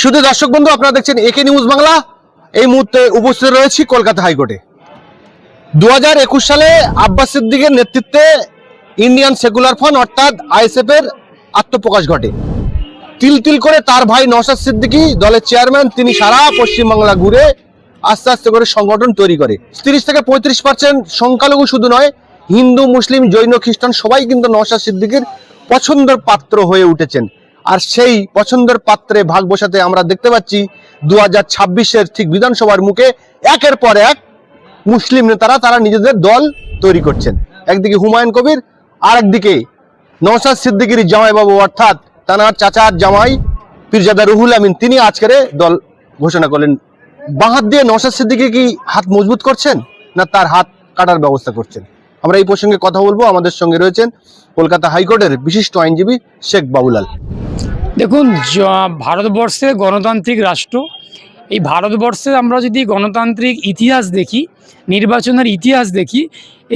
শুধু দর্শক বন্ধু, আপনারা দেখছেন একে নিউজ বাংলা। এই মুহূর্তে উপস্থিত রয়েছি কলকাতা হাইকোর্টে। 2021 সালে আব্বাস সিদ্দিকের নেতৃত্বে ইন্ডিয়ান সেকুলার ফ্রন্ট অর্থাৎ আইএসএফ এর আত্মপ্রকাশ ঘটে। তিল তিল করে তার ভাই নওশাদ সিদ্দিকী দলের চেয়ারম্যান, তিনি সারা পশ্চিমবাংলা ঘুরে আস্তে আস্তে করে সংগঠন তৈরি করে। 30 থেকে 35% সংখ্যালঘু শুধু নয়, হিন্দু, মুসলিম, জৈন, খ্রিস্টান সবাই কিন্তু নওশাদ সিদ্দিকীর পছন্দের পাত্র হয়ে উঠেছেন। আর সেই পছন্দের পাত্রে ভাগ বসাতে আমরা দেখতে পাচ্ছি 2026-এর ঠিক বিধানসভার মুখে একের পর এক মুসলিম নেতারা তারা নিজেদের দল তৈরি করছেন। একদিকে হুমায়ুন কবির, আর একদিকে নওশাদ সিদ্দিকীর জামাইবাবু অর্থাৎ তানার চাচার জামাই পীরজাদা রুহুল আমিন, তিনি আজকের দল ঘোষণা করলেন। বাঁ হাত দিয়ে নওশাদ সিদ্দিকী কি হাত মজবুত করছেন, না তার হাত কাটার ব্যবস্থা করছেন? আমরা এই প্রসঙ্গে কথা বলবো। আমাদের সঙ্গে রয়েছেন কলকাতা হাইকোর্টের বিশিষ্ট আইনজীবী শেখ বাবুলাল। দেখুন, ভারতবর্ষে গণতান্ত্রিক রাষ্ট্র, এই ভারতবর্ষে আমরা যদি গণতান্ত্রিক ইতিহাস দেখি, নির্বাচনের ইতিহাস দেখি,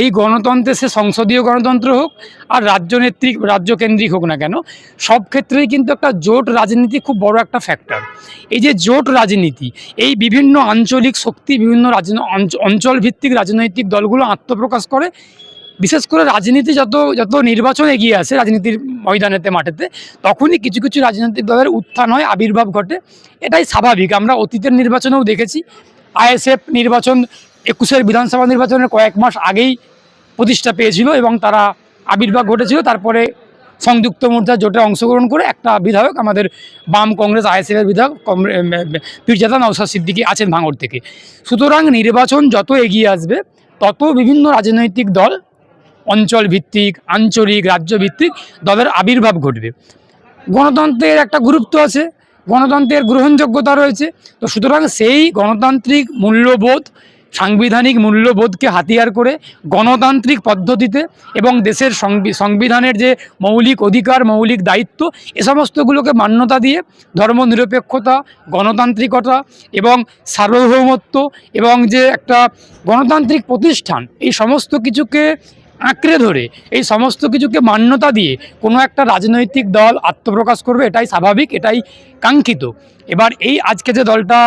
এই গণতন্ত্রে সে সংসদীয় গণতন্ত্র হোক আর রাজ্যকেন্দ্রিক হোক না কেন, সব ক্ষেত্রেই কিন্তু একটা জোট রাজনীতি খুব বড় একটা ফ্যাক্টর। এই যে জোট রাজনীতি, এই বিভিন্ন আঞ্চলিক শক্তি, বিভিন্ন অঞ্চলভিত্তিক রাজনৈতিক দলগুলো আত্মপ্রকাশ করে। বিশেষ করে রাজনীতি যত নির্বাচন এগিয়ে আসে রাজনীতির ময়দানেতে, মাঠেতে, তখনই কিছু কিছু রাজনৈতিক দলের উত্থান হয়, আবির্ভাব ঘটে। এটাই স্বাভাবিক। আমরা অতীতের নির্বাচনেও দেখেছি। আইএসএফ নির্বাচন 21-এর বিধানসভা নির্বাচনের কয়েক মাস আগেই প্রতিষ্ঠা পেয়েছিল এবং তারা আবির্ভাব ঘটেছিল। তারপরে সংযুক্ত মোর্চা জোটে অংশগ্রহণ করে একটা বিধায়ক, আমাদের বাম কংগ্রেস আইএসএফের বিধায়ক পীরজাদা নওশাদ সিদ্দিকী আছেন ভাঙড় থেকে। সুতরাং নির্বাচন যত এগিয়ে আসবে তত বিভিন্ন রাজনৈতিক দল, অঞ্চল ভিত্তিক, আঞ্চলিক, রাজ্যভিত্তিক দলের আবির্ভাব ঘটবে। গণতন্ত্রের একটা গুরুত্ব আছে, গণতন্ত্রের গ্রহণযোগ্যতা রয়েছে। তো সুতরাং সেই গণতান্ত্রিক মূল্যবোধ, সাংবিধানিক মূল্যবোধকে হাতিয়ার করে গণতান্ত্রিক পদ্ধতিতে এবং দেশের সংবিধানের যে মৌলিক অধিকার, মৌলিক দায়িত্ব, এ সমস্তগুলোকে মান্যতা দিয়ে ধর্মনিরপেক্ষতা, গণতান্ত্রিকতা এবং সার্বভৌমত্ব এবং যে একটা গণতান্ত্রিক প্রতিষ্ঠান, এই সমস্ত কিছুকে আঁকড়ে ধরে, এই সমস্ত কিছুকে মান্যতা দিয়ে কোনো একটা রাজনৈতিক দল আত্মপ্রকাশ করবে, এটাই স্বাভাবিক, এটাই কাঙ্ক্ষিত। এবার এই আজকে যে দলটা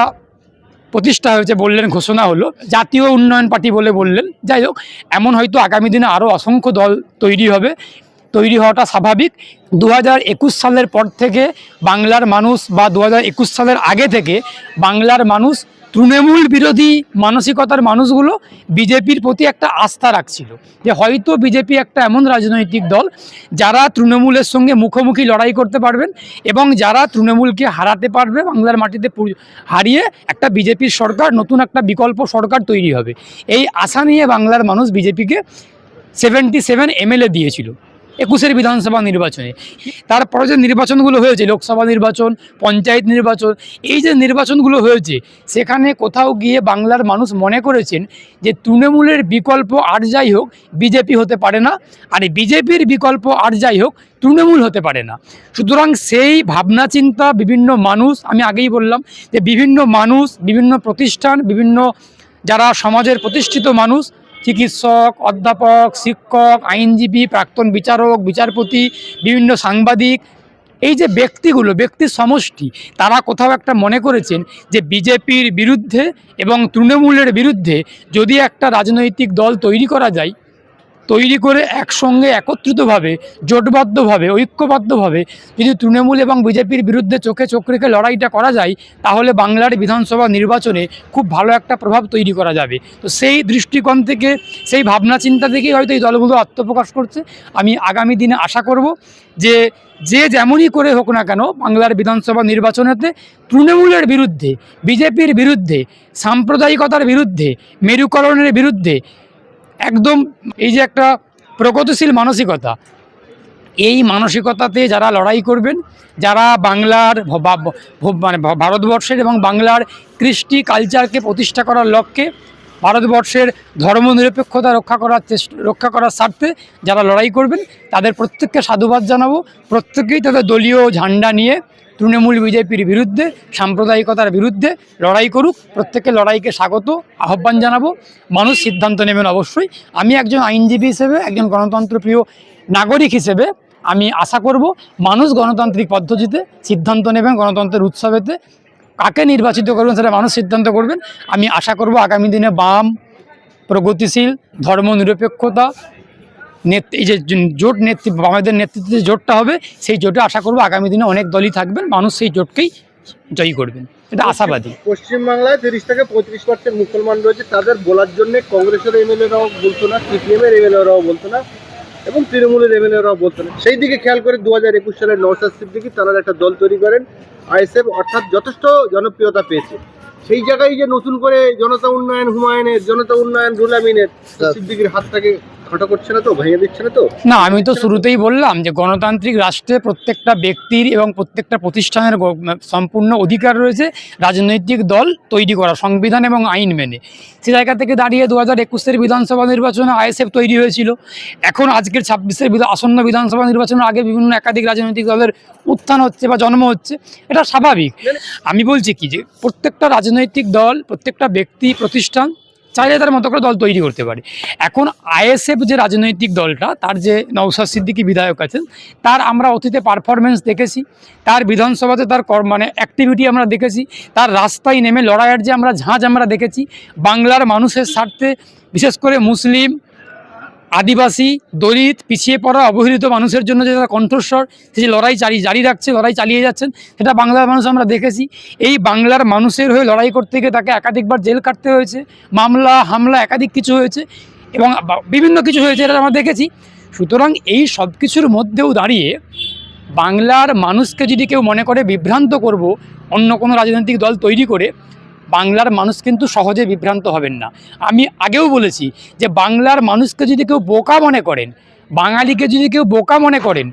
প্রতিষ্ঠা হয়েছে বললেন, ঘোষণা হলো, জাতীয় উন্নয়ন পার্টি বলে বললেন। যাই হোক, এমন হয়তো আগামী দিনে আরও অসংখ্য দল তৈরি হবে, তৈরি হওয়াটা স্বাভাবিক। 2021 সালের পর থেকে বাংলার মানুষ, বা 2021 সালের আগে থেকে বাংলার মানুষ, তৃণমূল বিরোধী মানসিকতার মানুষগুলো বিজেপির প্রতি একটা আস্থা রাখছিল যে হয়তো বিজেপি একটা এমন রাজনৈতিক দল যারা তৃণমূলের সঙ্গে মুখোমুখি লড়াই করতে পারবেন এবং যারা তৃণমূলকে হারাতে পারবে, বাংলার মাটিতে হারিয়ে একটা বিজেপির সরকার, নতুন একটা বিকল্প সরকার তৈরি হবে। এই আশা নিয়ে বাংলার মানুষ বিজেপিকে 77 এমএলএ দিয়েছিল 21-এর বিধানসভা নির্বাচনে। তারপরে যে নির্বাচনগুলো হয়েছে, লোকসভা নির্বাচন, পঞ্চায়েত নির্বাচন, এই যে নির্বাচনগুলো হয়েছে, সেখানে কোথাও গিয়ে বাংলার মানুষ মনে করেছেন যে তৃণমূলের বিকল্প আর যাই হোক বিজেপি হতে পারে না, আর বিজেপির বিকল্প আর যাই হোক তৃণমূল হতে পারে না। সুতরাং সেই ভাবনা চিন্তা বিভিন্ন মানুষ, আমি আগেই বললাম যে বিভিন্ন মানুষ, বিভিন্ন প্রতিষ্ঠান, বিভিন্ন যারা সমাজের প্রতিষ্ঠিত মানুষ, চিকিৎসক, অধ্যাপক, শিক্ষক, আইনজীবী, প্রাক্তন বিচারক, বিচারপতি, বিভিন্ন সাংবাদিক, এই যে ব্যক্তিগুলো, ব্যক্তির সমষ্টি, তারা কোথাও একটা মনে করেছেন যে বিজেপির বিরুদ্ধে এবং তৃণমূলের বিরুদ্ধে যদি একটা রাজনৈতিক দল তৈরি করা যায়, তৈরি করে একসঙ্গে একত্রিতভাবে, জোটবদ্ধভাবে, ঐক্যবদ্ধভাবে যদি তৃণমূল এবং বিজেপির বিরুদ্ধে চোখে চোখ রেখে লড়াইটা করা যায়, তাহলে বাংলার বিধানসভা নির্বাচনে খুব ভালো একটা প্রভাব তৈরি করা যাবে। তো সেই দৃষ্টিকোণ থেকে, সেই ভাবনা চিন্তা থেকেই হয়তো এই দলগুলো আত্মপ্রকাশ করছে। আমি আগামী দিনে আশা করব যে যেমনই করে হোক না কেন, বাংলার বিধানসভা নির্বাচনেতে তৃণমূলের বিরুদ্ধে, বিজেপির বিরুদ্ধে, সাম্প্রদায়িকতার বিরুদ্ধে, মেরুকরণের বিরুদ্ধে একদম এই যে একটা প্রগতিশীল মানসিকতা, এই মানসিকতাতে যারা লড়াই করবেন, যারা বাংলার মানে ভারতবর্ষের এবং বাংলার কৃষ্টি কালচারকে প্রতিষ্ঠা করার লক্ষ্যে, ভারতবর্ষের ধর্মনিরপেক্ষতা রক্ষা করার স্বার্থে যারা লড়াই করবেন, তাদের প্রত্যেককে সাধুবাদ জানাবো। প্রত্যেকেই তাদের দলীয় ঝান্ডা নিয়ে তৃণমূল বিজেপির বিরুদ্ধে, সাম্প্রদায়িকতার বিরুদ্ধে লড়াই করুক। প্রত্যেকের লড়াইকে স্বাগত, আহ্বান জানাবো। মানুষ সিদ্ধান্ত নেবেন অবশ্যই। আমি একজন আইনজীবী হিসেবে, একজন গণতন্ত্রপ্রিয় নাগরিক হিসেবে আমি আশা করব মানুষ গণতান্ত্রিক পদ্ধতিতে সিদ্ধান্ত নেবেন, গণতন্ত্রের উৎসবেতে কাকে নির্বাচিত করবেন সেটা মানুষ সিদ্ধান্ত করবেন। আমি আশা করব আগামী দিনে বাম, প্রগতিশীল, ধর্মনিরপেক্ষতা এই যে জোট নেতৃত্ব, বামেদের নেতৃত্বে যে জোটটা হবে, সেই জোটে আশা করব আগামী দিনে অনেক দলই থাকবেন, মানুষ সেই জোটকেই জয়ী করবেন, এটা আশাবাদী। পশ্চিমবাংলায় 30 থেকে 35% মুসলমান রয়েছে, তাদের বলার জন্য কংগ্রেসের এমএলএরাও বলতো না, সিপিএম এর এমএলএরাও বলতো না, এবং তৃণমূলের এমএলএরাও বলতো না। সেই দিকে খেয়াল করে 2021 সালে নওশাদ সিদ্দিকী তারা একটা দল তৈরি করেন, আইএসএফ, অর্থাৎ যথেষ্ট জনপ্রিয়তা পেয়েছে। সেই জায়গায় যে নতুন করে জনতা উন্নয়ন হুমায়ুনের, জনতা উন্নয়ন রুল আমিনের, সিদ্দিকীর হাতটাকে খাটো করছে না তো, ভেঙে দিচ্ছে না তো? না, আমি তো শুরুতেই বললাম যে গণতান্ত্রিক রাষ্ট্রে প্রত্যেকটা ব্যক্তির এবং প্রত্যেকটা প্রতিষ্ঠানের সম্পূর্ণ অধিকার রয়েছে রাজনৈতিক দল তৈরি করা, সংবিধান এবং আইন মেনে। সে জায়গা থেকে দাঁড়িয়ে 2021-এর বিধানসভা নির্বাচনে আইএসএফ তৈরি হয়েছিল। এখন আজকের 26-এর আসন্ন বিধানসভা নির্বাচনের আগে বিভিন্ন একাধিক রাজনৈতিক দলের উত্থান হচ্ছে বা জন্ম হচ্ছে, এটা স্বাভাবিক। আমি বলছি কি যে প্রত্যেকটা রাজনৈতিক দল, প্রত্যেকটা ব্যক্তি, প্রতিষ্ঠান চাইলে তার মতো করে দল তৈরি করতে পারে। এখন আইএসএফ যে রাজনৈতিক দলটা, তার যে নওশাদ সিদ্দিকী বিধায়ক আছেন, তার আমরা অতীতে পারফরমেন্স দেখেছি, তার বিধানসভাতে তার অ্যাক্টিভিটি আমরা দেখেছি, তার রাস্তায় নেমে লড়াইয়ের যে আমরা ঝাঁজ আমরা দেখেছি, বাংলার মানুষের স্বার্থে, বিশেষ করে মুসলিম, আদিবাসী, দলিত, পিছিয়ে পড়া, অবহেলিত মানুষের জন্য যে তারা কণ্ঠস্বর, সে যে লড়াই জারি রাখছে, লড়াই চালিয়ে যাচ্ছেন, সেটা বাংলার মানুষ আমরা দেখেছি। এই বাংলার মানুষের হয়ে লড়াই করতে গিয়ে তাকে একাধিকবার জেল কাটতে হয়েছে, মামলা হামলা একাধিক কিছু হয়েছে এবং বিভিন্ন কিছু হয়েছে, এটা আমরা দেখেছি। সুতরাং এই সব কিছুর মধ্যেও দাঁড়িয়ে বাংলার মানুষকে যদি কেউ মনে করে বিভ্রান্ত করব অন্য কোনো রাজনৈতিক দল তৈরি করে, বাংলার মানুষ কিন্তু সহজে বিভ্রান্ত হবেন না। আমি আগেও বলেছি যে বাংলার মানুষকে যদি কেউ বোকা মনে করেন, বাঙালিকে যদি কেউ বোকা মনে করেন,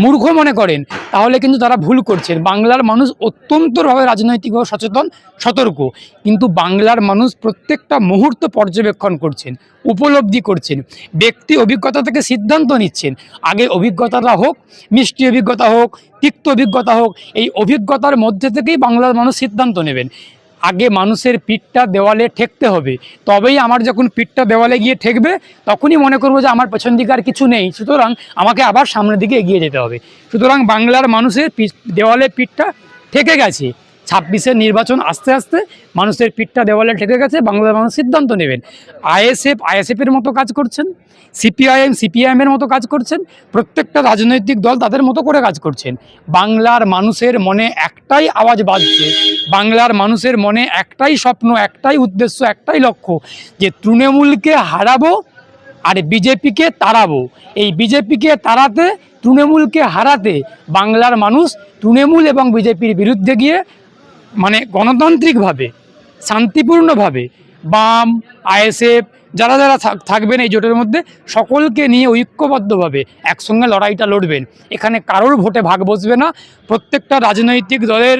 মূর্খ মনে করেন, তাহলে কিন্তু তারা ভুল করছেন। বাংলার মানুষ অত্যন্তভাবে রাজনৈতিকভাবে সচেতন, সতর্ক, কিন্তু বাংলার মানুষ প্রত্যেকটা মুহূর্ত পর্যবেক্ষণ করছেন, উপলব্ধি করছেন, ব্যক্তি অভিজ্ঞতা থেকে সিদ্ধান্ত নিচ্ছেন। আগে অভিজ্ঞতাটা হোক, মিষ্টি অভিজ্ঞতা হোক, তিক্ত অভিজ্ঞতা হোক, এই অভিজ্ঞতার মধ্যে থেকেই বাংলার মানুষ সিদ্ধান্ত নেবেন। আগে মানুষের পিঠটা দেওয়ালে ঠেকতে হবে, তবেই আমার যখন পিঠটা দেওয়ালে গিয়ে ঠেকবে, তখনই মনে করবো যে আমার পেছন দিকে আর কিছু নেই, সুতরাং আমাকে আবার সামনের দিকে এগিয়ে যেতে হবে। সুতরাং বাংলার মানুষের দেওয়ালে পিঠটা ঠেকে গেছে। 26-এর নির্বাচন আস্তে আস্তে মানুষের পিঠটা দেওয়ালে ঠেকে গেছে, বাংলার মানুষ সিদ্ধান্ত নেবেন। আইএসএফের মতো কাজ করছেন, সিপিআইএমের মতো কাজ করছেন, প্রত্যেকটা রাজনৈতিক দল তাদের মতো করে কাজ করছেন। বাংলার মানুষের মনে একটাই আওয়াজ বাজছে, বাংলার মানুষের মনে একটাই স্বপ্ন, একটাই উদ্দেশ্য, একটাই লক্ষ্য, যে তৃণমূলকে হারাবো আর বিজেপিকে তাড়াবো। এই বিজেপিকে তাড়াতে, তৃণমূলকে হারাতে বাংলার মানুষ তৃণমূল এবং বিজেপির বিরুদ্ধে গিয়ে মানে গণতান্ত্রিকভাবে, শান্তিপূর্ণভাবে বাম, আইএসএফ যারা যারা থাকবেন এই জোটের মধ্যে, সকলকে নিয়ে ঐক্যবদ্ধভাবে একসঙ্গে লড়াইটা লড়বেন। এখানে কারোর ভোটে ভাগ বসবে না। প্রত্যেকটা রাজনৈতিক দলের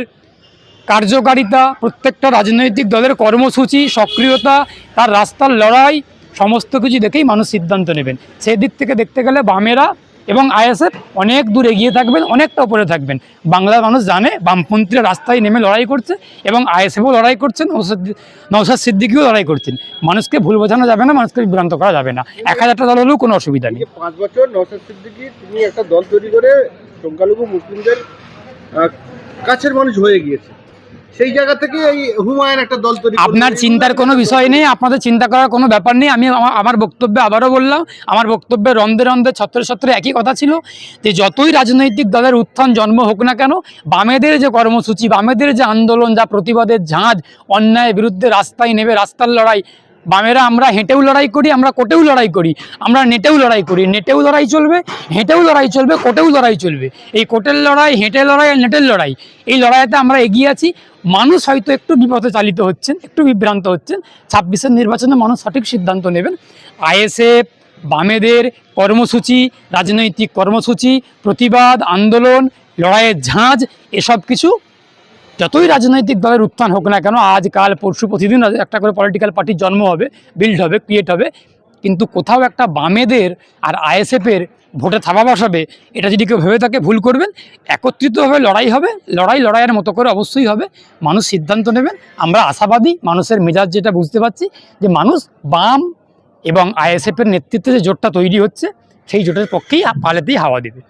কার্যকারিতা, প্রত্যেকটা রাজনৈতিক দলের কর্মসূচি, সক্রিয়তা, তার রাস্তার লড়াই, সমস্ত কিছু দেখেই মানুষ সিদ্ধান্ত নেবেন। সেই দিক থেকে দেখতে গেলে বামেরা এবং আইএসএফ অনেক দূর এগিয়ে থাকবেন, অনেকটা উপরে থাকবেন। বাংলার মানুষ জানে বামপন্থীরা রাস্তায় নেমে লড়াই করছে এবং আইএসএফও লড়াই করছেন, নওশাদ সিদ্দিকীও লড়াই করছেন। মানুষকে ভুল বোঝানো যাবে না, মানুষকে বিভ্রান্ত করা যাবে না। 1000টা দল হলেও কোনো অসুবিধা নেই। 5 বছর নওশাদ সিদ্দিকী তিনি একটা দল তৈরি করে সংখ্যালঘু মুসলিমদের কাছের মানুষ হয়ে গিয়েছে, সেই জায়গা থেকে এই হুমায়ুন একটা দল তৈরি। আপনার চিন্তার কোনো বিষয় নেই, আপনাদের চিন্তা করার কোনো ব্যাপার নেই। আমি আমার বক্তব্যে আবারও বললাম, আমার বক্তব্যে রন্ধে রন্ধে ছত্রে একই কথা ছিল যে যতই রাজনৈতিক দলের উত্থান জন্ম হোক না কেন, বামেদের যে কর্মসূচি, বামেদের যে আন্দোলন, যা প্রতিবাদের ঝাঁজ, অন্যায়ের বিরুদ্ধে রাস্তায় নেবে রাস্তার লড়াই, বামেরা আমরা হেঁটেও লড়াই করি, আমরা কোটেও লড়াই করি, আমরা নেটেও লড়াই করি। নেটেও লড়াই চলবে, হেঁটেও লড়াই চলবে, কোটেও লড়াই চলবে। এই কোটের লড়াই, হেঁটের লড়াই আর নেটের লড়াই, এই লড়াইতে আমরা এগিয়ে আছি। মানুষ হয়তো একটু বিপথে চালিত হচ্ছেন, একটু বিভ্রান্ত হচ্ছেন। 26-এর নির্বাচনে মানুষ সঠিক সিদ্ধান্ত নেবেন। আইএসএফ, বামেদের কর্মসূচি, রাজনৈতিক কর্মসূচি, প্রতিবাদ, আন্দোলন, লড়াইয়ের ঝাঁজ, এসব কিছু যতই রাজনৈতিক দলের উত্থান হোক না কেন, আজ কাল পরশু প্রতিদিন একটা করে পলিটিক্যাল পার্টির জন্ম হবে, বিল্ড হবে, ক্রিয়েট হবে, কিন্তু কোথাও একটা বামেদের আর আইএসএফের ভোটে থাবা বসাবে, এটা যদি কেউ ভেবে থাকে ভুল করবেন। একত্রিতভাবে লড়াই হবে, লড়াইয়ের মতো করে অবশ্যই হবে। মানুষ সিদ্ধান্ত নেবেন। আমরা আশাবাদী, মানুষের মেজাজ যেটা বুঝতে পারছি যে মানুষ বাম এবং আইএসএফের নেতৃত্বে যে জোটটা তৈরি হচ্ছে, সেই জোটের পক্ষেই পালেতেই হাওয়া দেবে।